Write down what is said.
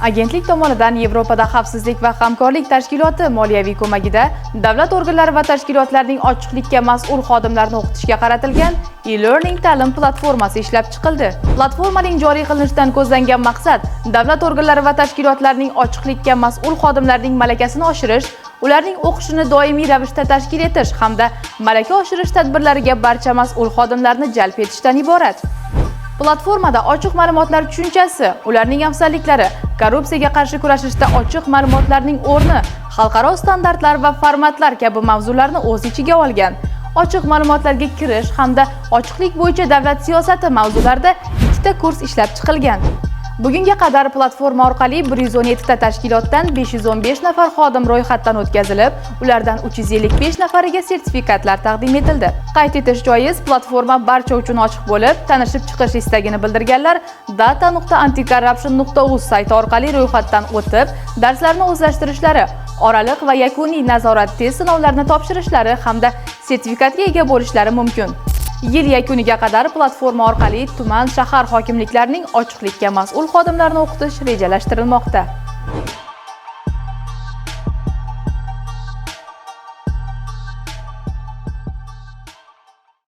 Agentlik tomonidan Yevropada xavfsizlik va hamkorlik tashkiloti moliyaviy ko'magida davlat organlari va tashkilotlarning ochiqlikka mas'ul xodimlarini o'qitishga qaratilgan e-learning ta'lim platformasi ishlab chiqildi. Platformaning joriy qilinishidan ko'zlangan maqsad davlat organlari va tashkilotlarning ochiqlikka mas'ul xodimlarining malakasini oshirish, ularning o'qishini doimiy ravishda tashkil etish hamda malaka oshirish tadbirlariga barcha mas'ul xodimlarni jalb etishdan iborat. Platformada ochiq ma'lumotlar tushunchasi, ularning afzalliklari, korrupsiyaga qarshi kurashishda ochiq ma'lumotlarning o'rni, xalqaro standartlar va formatlar kabi mavzularni o'z ichiga olgan. Ochiq ma'lumotlarga kirish hamda ochiqlik bo'yicha davlat siyosati mavzularida ikkita kurs ishlab chiqilgan. Bugunga qadar platforma orqali 117 ta tashkilotdan 515 nafar xodim ro'yxatdan o'tkazilib, ulardan 355 nafariga sertifikatlar taqdim etildi. Qayd etish joiz, platforma barcha uchun ochiq bo'lib, tanishib chiqish istagini bildirganlar data.anticorruption.uz sayti orqali ro'yxatdan o'tib, darslarni o'zlashtirishlari, oraliq va yakuniy nazorat test sinovlarini topshirishlari hamda sertifikatga ega bo'lishlari mumkin. Yil yakuniga qadar platforma orqali tuman, shahar hokimliklarining ochiqlikka mas'ul xodimlarini o'qitish rejalashtirilmoqda.